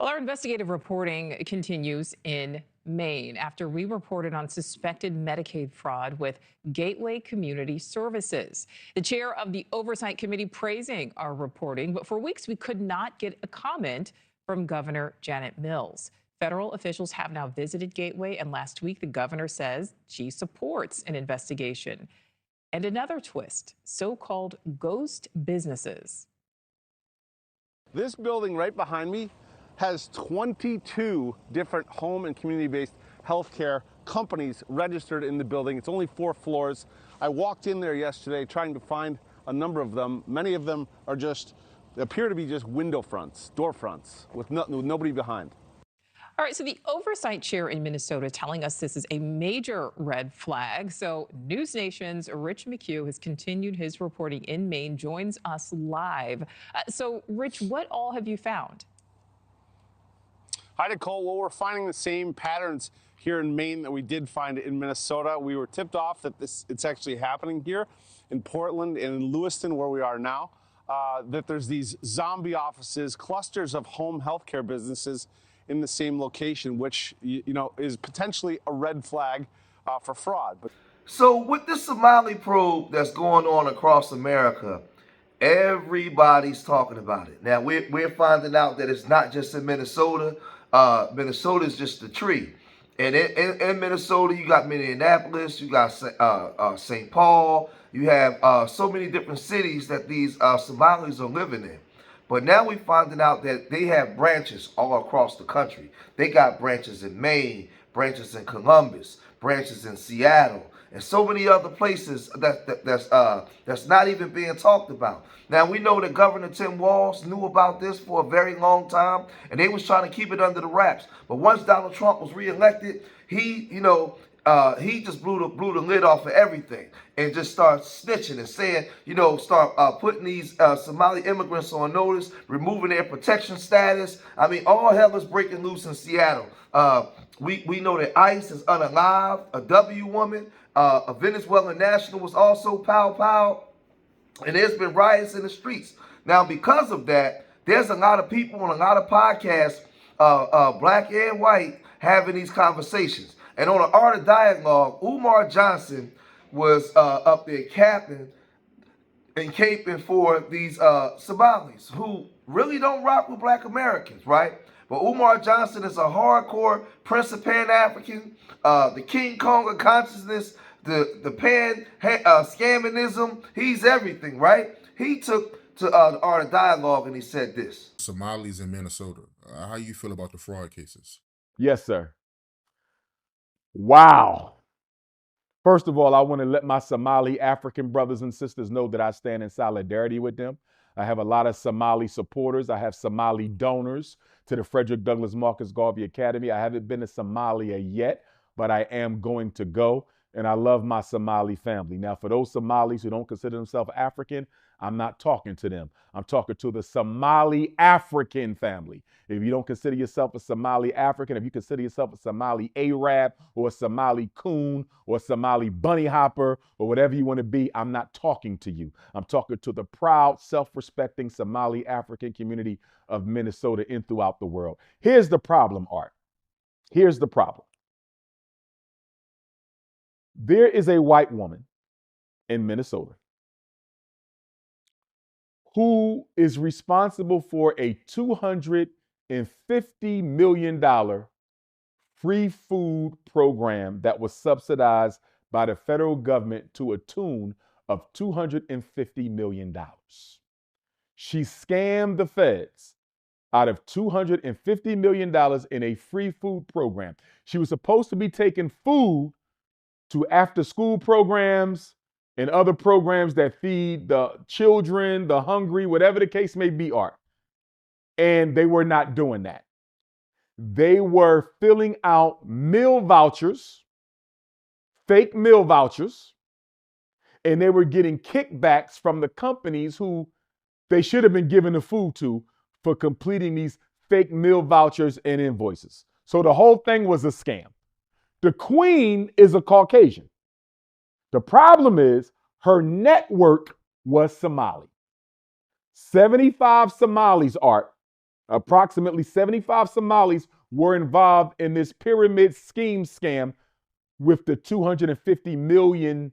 Well, our investigative reporting continues in Maine after we reported on suspected Medicaid fraud with Gateway Community Services. The chair of the Oversight Committee praising our reporting, but for weeks we could not get a comment from Governor Janet Mills. Federal officials have now visited Gateway, and last week the governor says she supports an investigation. And another twist, so-called ghost businesses. This building right behind me has 22 different home and community-based healthcare companies registered in the building. It's only 4 floors. I walked in there yesterday trying to find a number of them. Many of them are appear to be just window fronts, door fronts, with nobody behind. All right, so the oversight chair in Minnesota telling us this is a major red flag. So News Nation's Rich McHugh has continued his reporting in Maine, joins us live. So Rich, what all have you found? Hi, Nicole. Well, we're finding the same patterns here in Maine that we did find in Minnesota. We were tipped off that it's actually happening here in Portland and in Lewiston, where we are now, that there's these zombie offices, clusters of home healthcare businesses in the same location, which is potentially a red flag for fraud. So with this Somali probe that's going on across America, everybody's talking about it. Now we're finding out that it's not just in Minnesota. Minnesota is just a tree. And in Minnesota, you got Minneapolis, you got St. Paul, you have so many different cities that these Somalis are living in. But now we're finding out that they have branches all across the country. They got branches in Maine, branches in Columbus, branches in Seattle, and so many other places that's not even being talked about. Now we know that Governor Tim Walz knew about this for a very long time, and they was trying to keep it under the wraps. But once Donald Trump was reelected, he just blew the lid off of everything and just started snitching and saying, start putting these Somali immigrants on notice, removing their protection status. I mean, all hell is breaking loose in Seattle. We know that ICE is unalive, a W woman, a Venezuelan national was also pow. And there's been riots in the streets. Now, because of that, there's a lot of people on a lot of podcasts, black and white, having these conversations. And on the Art of Dialogue, Umar Johnson was up there caping for these Somalis who really don't rock with black Americans, right? But Umar Johnson is a hardcore Prince of Pan-African, the King Kong of consciousness, the pan-scammonism. He's everything, right? He took to the Art of Dialogue and he said this. Somalis in Minnesota, how you feel about the fraud cases? Yes, sir. Wow. First of all, I want to let my Somali African brothers and sisters know that I stand in solidarity with them. I have a lot of Somali supporters. I have Somali donors to the Frederick Douglass Marcus Garvey Academy. I haven't been to Somalia yet, but I am going to go. And I love my Somali family. Now, for those Somalis who don't consider themselves African, I'm not talking to them. I'm talking to the Somali African family. If you don't consider yourself a Somali African, if you consider yourself a Somali Arab or a Somali coon or a Somali bunny hopper or whatever you want to be, I'm not talking to you. I'm talking to the proud, self-respecting Somali African community of Minnesota and throughout the world. Here's the problem, Art. Here's the problem. There is a white woman in Minnesota who is responsible for a $250 million free food program that was subsidized by the federal government to a tune of $250 million. She scammed the feds out of $250 million in a free food program. She was supposed to be taking food to after-school programs and other programs that feed the children, the hungry, whatever the case may be, Art. And they were not doing that. They were filling out meal vouchers, fake meal vouchers, and they were getting kickbacks from the companies who they should have been giving the food to for completing these fake meal vouchers and invoices. So the whole thing was a scam. The queen is a Caucasian. The problem is her network was Somali. 75 Somalis, Art, Approximately 75 Somalis were involved in this pyramid scheme scam with the $250 million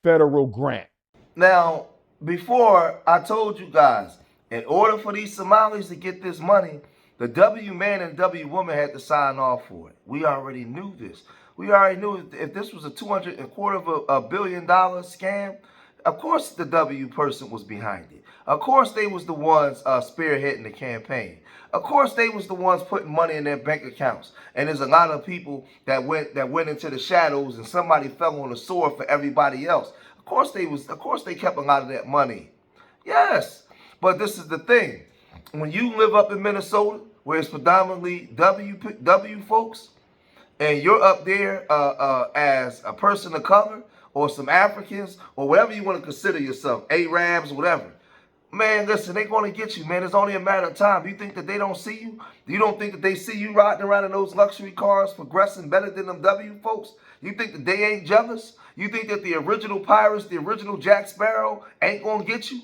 federal grant. Now, before I told you guys, in order for these Somalis to get this money, the W man and W woman had to sign off for it. We already knew this. We already knew if this was a $225 billion scam, of course the W person was behind it. Of course they was the ones spearheading the campaign. Of course they was the ones putting money in their bank accounts. And there's a lot of people that went into the shadows, and somebody fell on the sword for everybody else. Of course they kept a lot of that money. Yes. But this is the thing. When you live up in Minnesota, where it's predominantly W folks, and you're up there as a person of color or some Africans or whatever you want to consider yourself, Arabs, whatever, man, listen, they're going to get you, man. It's only a matter of time. You think that they don't see you? You don't think that they see you riding around in those luxury cars progressing better than them W folks? You think that they ain't jealous? You think that the original pirates, the original Jack Sparrow ain't going to get you?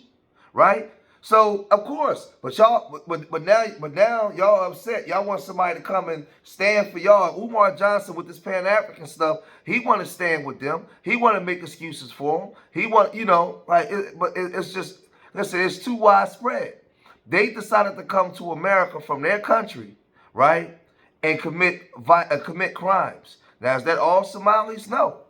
Right? So, of course, but now y'all upset. Y'all want somebody to come and stand for y'all. Umar Johnson with this Pan-African stuff, he want to stand with them. He want to make excuses for them. He want, it's just, listen, it's too widespread. They decided to come to America from their country, right, and commit crimes. Now, is that all Somalis? No.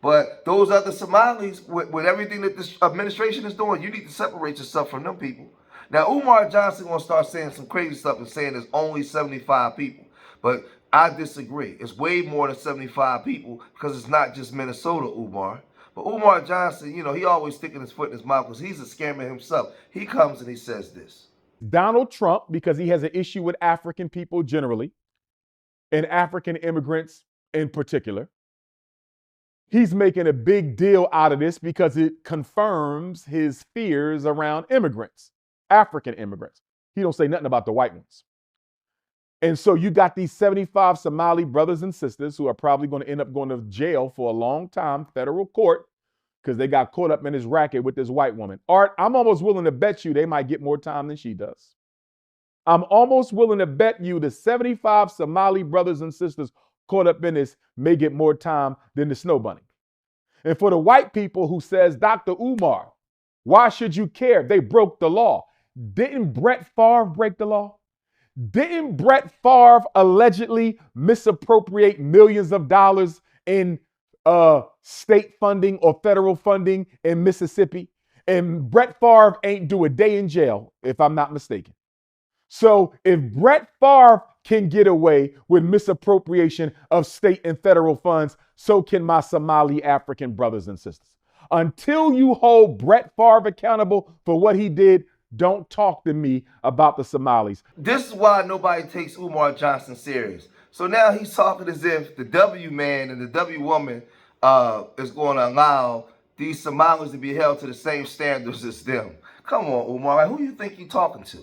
But those other Somalis, with everything that this administration is doing, you need to separate yourself from them people. Now, Umar Johnson going to start saying some crazy stuff and saying there's only 75 people. But I disagree. It's way more than 75 people because it's not just Minnesota, Umar. But Umar Johnson, he always sticking his foot in his mouth because he's a scammer himself. He comes and he says this. Donald Trump, because he has an issue with African people generally and African immigrants in particular, he's making a big deal out of this because it confirms his fears around immigrants, African immigrants. He don't say nothing about the white ones. And so you got these 75 Somali brothers and sisters who are probably going to end up going to jail for a long time, federal court, because they got caught up in this racket with this white woman. Art, I'm almost willing to bet you they might get more time than she does. I'm almost willing to bet you the 75 Somali brothers and sisters caught up in this may get more time than the Snow Bunny. And for the white people who says, Dr. Umar, why should you care? They broke the law. Didn't Brett Favre break the law? Didn't Brett Favre allegedly misappropriate millions of dollars in state funding or federal funding in Mississippi? And Brett Favre ain't do a day in jail, if I'm not mistaken. So if Brett Favre can get away with misappropriation of state and federal funds, so can my Somali African brothers and sisters. Until you hold Brett Favre accountable for what he did, don't talk to me about the Somalis. This is why nobody takes Umar Johnson serious. So now he's talking as if the W man and the W woman is going to allow these Somalis to be held to the same standards as them. Come on, Umar, who you think you're talking to?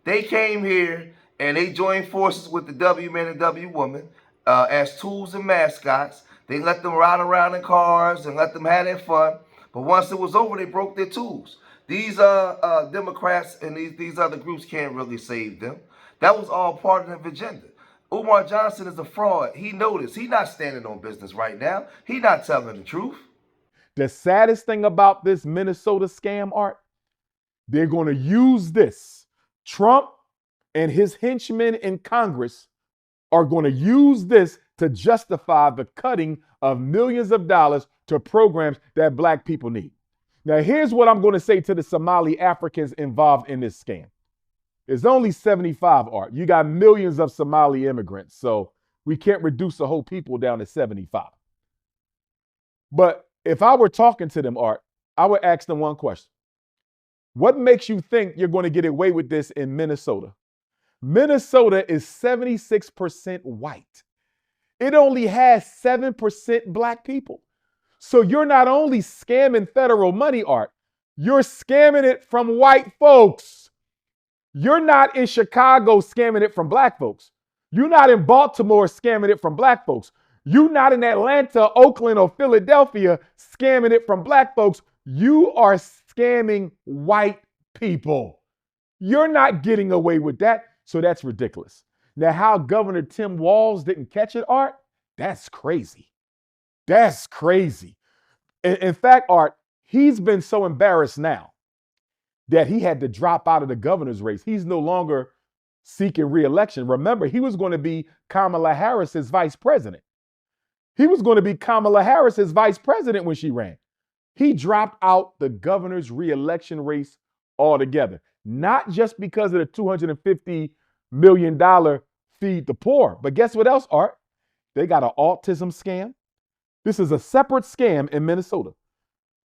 They came here and they joined forces with the W man and W woman as tools and mascots. They let them ride around in cars and let them have their fun. But once it was over, they broke their tools. These Democrats and these other groups can't really save them. That was all part of the agenda. Umar Johnson is a fraud. He noticed. He's not standing on business right now. He's not telling the truth. The saddest thing about this Minnesota scam, Art, they're going to use this. Trump and his henchmen in Congress are going to use this to justify the cutting of millions of dollars to programs that black people need. Now, here's what I'm going to say to the Somali Africans involved in this scam. It's only 75, Art. You got millions of Somali immigrants, so we can't reduce the whole people down to 75. But if I were talking to them, Art, I would ask them one question. What makes you think you're going to get away with this in Minnesota? Minnesota is 76% white. It only has 7% black people. So you're not only scamming federal money, Art, you're scamming it from white folks. You're not in Chicago scamming it from black folks. You're not in Baltimore scamming it from black folks. You're not in Atlanta, Oakland, or Philadelphia scamming it from black folks. You are scamming white people. You're not getting away with that. So that's ridiculous. Now, how Governor Tim Walz didn't catch it, Art, that's crazy. That's crazy. In fact, Art, he's been so embarrassed now that he had to drop out of the governor's race. He's no longer seeking re-election. Remember, he was going to be Kamala Harris's vice president. He was going to be Kamala Harris's vice president when she ran. He dropped out the governor's re-election race altogether, not just because of the $250 million feed the poor, but guess what else, Art? They got an autism scam. This is a separate scam in Minnesota.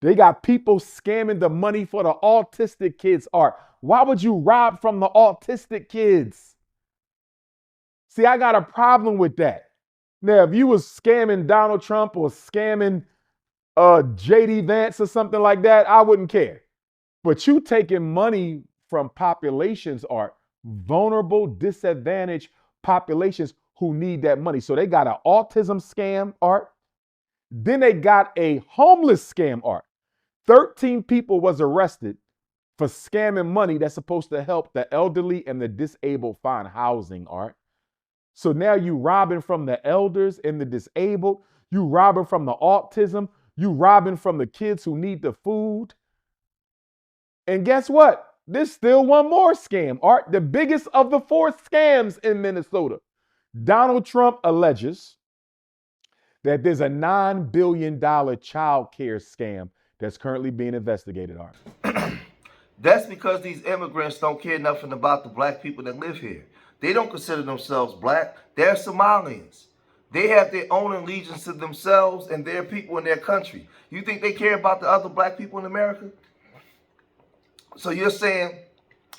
They got people scamming the money for the autistic kids, Art. Why would you rob from the autistic kids? See, I got a problem with that. Now, if you was scamming Donald Trump or scamming J.D. Vance or something like that, I wouldn't care. But you taking money from populations, Art, vulnerable, disadvantaged populations who need that money. So they got an autism scam, Art. Then they got a homeless scam, Art. 13 people was arrested for scamming money that's supposed to help the elderly and the disabled find housing, Art. So now you robbing from the elders and the disabled. You robbing from the autism. You robbing from the kids who need the food. And guess what? There's still one more scam, Art. The biggest of the 4 scams in Minnesota. Donald Trump alleges that there's a $9 billion child care scam that's currently being investigated, Art. That's because these immigrants don't care nothing about the black people that live here. They don't consider themselves black. They're Somalians. They have their own allegiance to themselves and their people in their country. You think they care about the other black people in America? So you're saying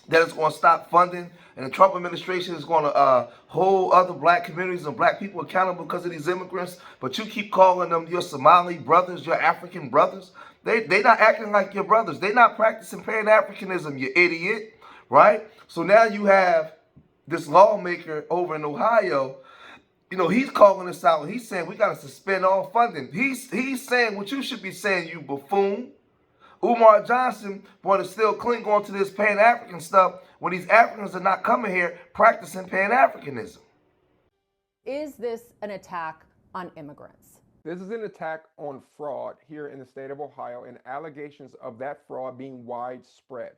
that it's going to stop funding and the Trump administration is going to hold other black communities and black people accountable because of these immigrants, but you keep calling them your Somali brothers, your African brothers? They not acting like your brothers. They not practicing Pan-Africanism, you idiot, right? So now you have this lawmaker over in Ohio, you know, he's calling us out. He's saying we got to suspend all funding. He's saying what you should be saying, you buffoon. Umar Johnson want to still cling on to this Pan-African stuff when these Africans are not coming here practicing Pan-Africanism. Is this an attack on immigrants? This is an attack on fraud here in the state of Ohio and allegations of that fraud being widespread.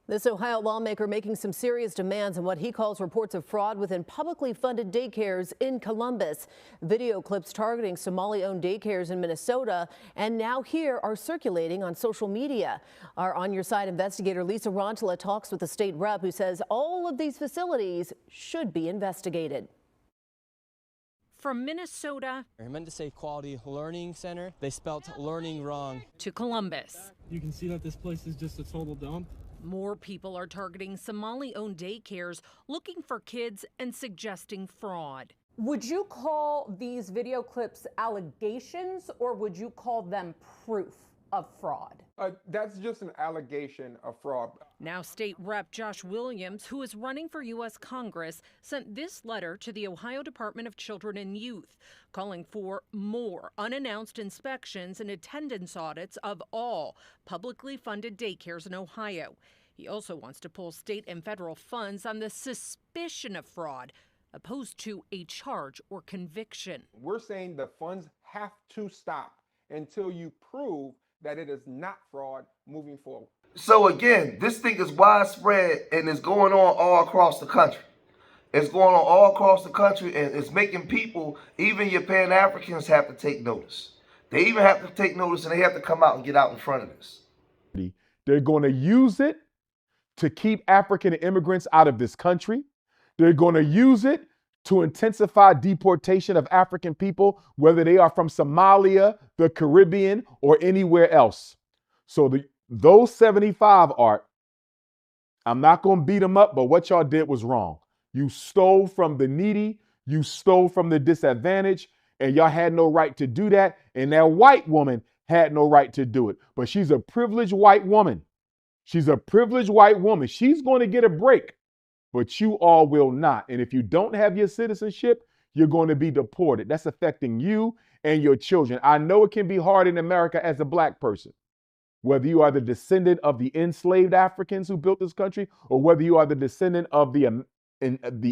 This Ohio lawmaker making some serious demands on what he calls reports of fraud within publicly funded daycares in Columbus. Video clips targeting Somali-owned daycares in Minnesota and now here are circulating on social media. Our On Your Side investigator Lisa Rontala talks with the state rep who says all of these facilities should be investigated. From Minnesota, I meant to say Quality Learning Center. They spelled learning wrong. To Columbus. You can see that this place is just a total dump. More people are targeting Somali-owned daycares, looking for kids and suggesting fraud. Would you call these video clips allegations or would you call them proof of fraud? That's just an allegation of fraud. Now State Rep Josh Williams, who is running for U.S. Congress, sent this letter to the Ohio Department of Children and Youth, calling for more unannounced inspections and attendance audits of all publicly funded daycares in Ohio. He also wants to pull state and federal funds on the suspicion of fraud, opposed to a charge or conviction. We're saying the funds have to stop until you prove that it is not fraud moving forward. So again, this thing is widespread and it's going on all across the country. It's going on all across the country and it's making people, even your Pan-Africans, have to take notice. They even have to take notice and they have to come out and get out in front of this. They're going to use it to keep African immigrants out of this country. They're going to use it to intensify deportation of African people, whether they are from Somalia, the Caribbean, or anywhere else. So those 75 Art, I'm not going to beat them up, but what y'all did was wrong. You stole from the needy, you stole from the disadvantaged, and y'all had no right to do that. And that white woman had no right to do it. But she's a privileged white woman. She's a privileged white woman. She's going to get a break. But you all will not. And if you don't have your citizenship, you're going to be deported. That's affecting you and your children. I know it can be hard in America as a black person, whether you are the descendant of the enslaved Africans who built this country, or whether you are the descendant of the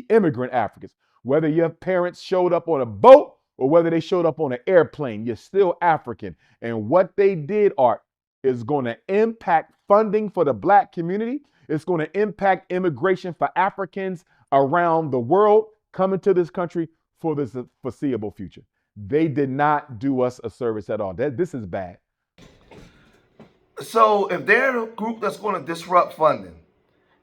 immigrant Africans, whether your parents showed up on a boat or whether they showed up on an airplane, you're still African. And what they did, Art, is going to impact funding for the Black community. It's going to impact immigration for Africans around the world coming to this country for this foreseeable future. They did not do us a service at all. This is bad. So if they're the group that's going to disrupt funding,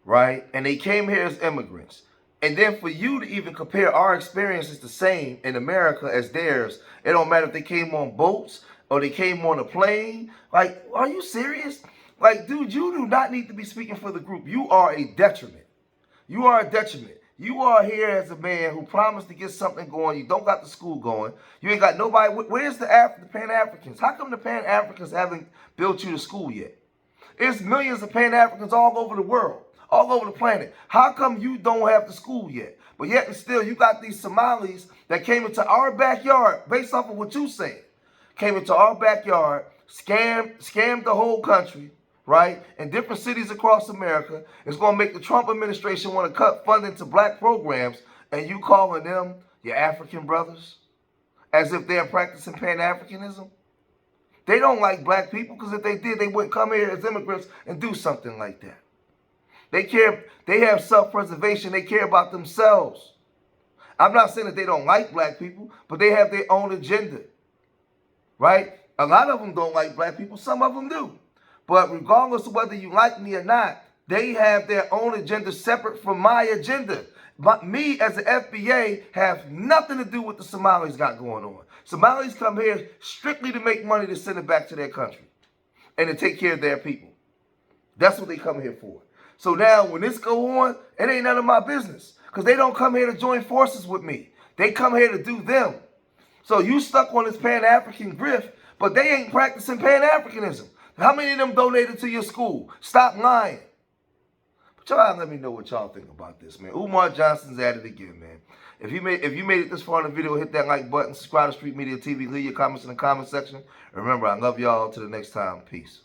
right, and they came here as immigrants, and then for you to even compare our experiences the same in America as theirs, it don't matter if they came on boats or they came on a plane. Like, are you serious? Like, dude, you do not need to be speaking for the group. You are a detriment. You are a detriment. You are here as a man who promised to get something going. You don't got the school going. You ain't got nobody. Where's the Pan-Africans? How come the Pan-Africans haven't built you the school yet? There's millions of Pan-Africans all over the world, all over the planet. How come you don't have the school yet? But yet and still, you got these Somalis that came into our backyard, based off of what you saying, came into our backyard, scammed the whole country, right? In different cities across America. It's going to make the Trump administration want to cut funding to Black programs, and you calling them your African brothers as if they're practicing Pan-Africanism? They don't like Black people, because if they did, they wouldn't come here as immigrants and do something like that. They have self-preservation. They care about themselves. I'm not saying that they don't like Black people, but they have their own agenda, right? A lot of them don't like Black people. Some of them do. But regardless of whether you like me or not, they have their own agenda separate from my agenda. But me as an FBA have nothing to do with the Somalis got going on. Somalis come here strictly to make money to send it back to their country and to take care of their people. That's what they come here for. So now when this go on, it ain't none of my business, because they don't come here to join forces with me. They come here to do them. So you stuck on this Pan-African grift, but they ain't practicing Pan-Africanism. How many of them donated to your school? Stop lying. But y'all let me know what y'all think about this, man. Umar Johnson's at it again, man. If you made it this far in the video, hit that like button, subscribe to Street Media TV, leave your comments in the comment section. And remember, I love y'all. Till the next time. Peace.